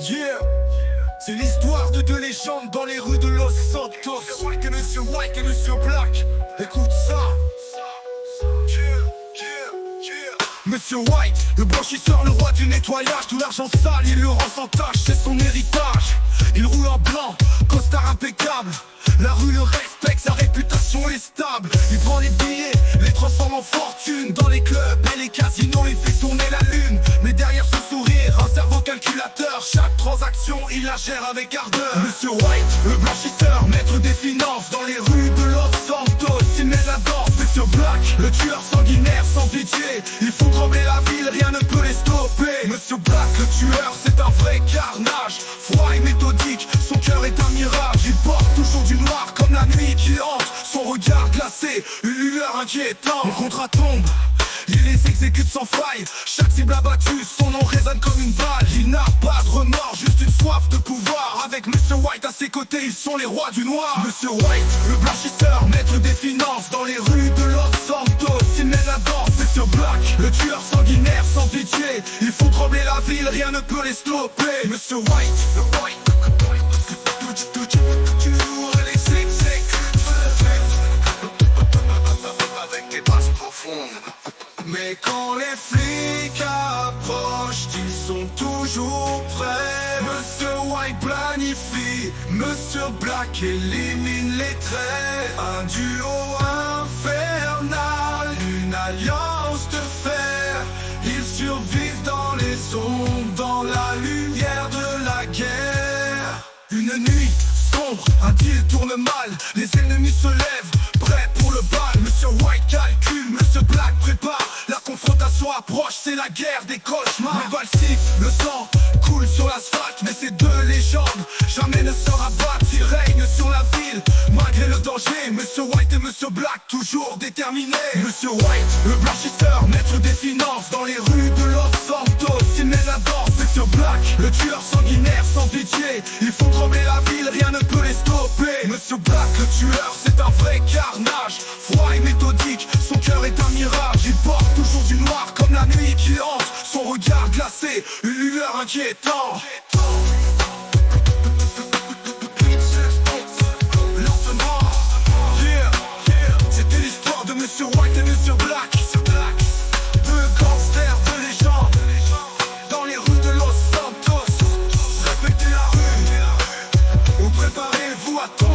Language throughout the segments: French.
Yeah, c'est l'histoire de deux légendes dans les rues de Los Santos. White et Monsieur White et Monsieur Black. Écoute ça. Monsieur White, le blanchisseur, le roi du nettoyage. Tout l'argent sale, il le rend sans tâche, c'est son héritage. Il roule en blanc, costard impeccable. La rue le respecte, sa réputation est stable. Il prend les billets, les transforme en fortune. Dans les clubs et les casinos, il fait tourner la lune. Mais derrière ce sourire, un cerveau calculateur. Chaque transaction, il la gère avec ardeur. Monsieur White, le blanchisseur, maître des finances. Dans les rues de Los Santos, il met la danse. Monsieur Black, le tueur sanguinaire sans pitié. Il faut trembler la ville, rien ne peut les stopper. Monsieur Black, le tueur, c'est un vrai carnage. Froid et méthodique, son cœur est un mirage. Il porte toujours du noir comme la nuit qui hante. Son regard glacé, une lueur inquiétante. Le contrat tombe, il les exécute sans faille. Chaque cible abattue, son nom résonne comme une balle. Il n'a pas de remords, juste une soif de pouvoir. Avec Monsieur White à ses côtés, ils sont les rois du noir. Monsieur White, le blanchisseur, maître des finances. Dans les rues de Los Santos, il met la danse. Monsieur Black, le tueur sanguinaire sans pitié. Il faut trembler la ville, rien ne peut les stopper. Monsieur White, le White, avec des basses profondes. Mais quand les flics approchent, ils sont toujours prêts. Monsieur White planifie, Monsieur Black élimine les traits. Un duo infernal, une alliance de fer. Ils survivent dans les ombres, dans la lumière de la guerre. Une nuit sombre, un deal tourne mal. Les ennemis se lèvent, prêts pour le bal. Monsieur White calcule, Monsieur Black prépare. La confrontation approche, c'est la guerre des cauchemars. Les balles sifflent, le sang coule sur l'asphalte. Mais ces deux légendes jamais ne se rabattent. Ils règnent sur la ville, malgré le danger. Monsieur White et Monsieur Black, toujours déterminés. Monsieur White, le blanchisseur, maître des finances. Dans les rues de Los Santos, il met la danse. Monsieur Black, le tueur sanguinaire sans pitié. Il faut trembler la ville, rien ne peut les stopper. Monsieur Black, le tueur, c'est un vrai carnage. Froid et méthodique, son cœur est un mirage. Il porte toujours du noir comme la nuit qui hante. Son regard glacé, une lueur inquiétante. Lentement, yeah, c'était l'histoire de Monsieur White et Monsieur Black. Deux gangsters de légende dans les rues de Los Santos. Respectez la rue, ou préparez-vous à tomber.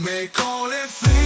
Mais quand les flics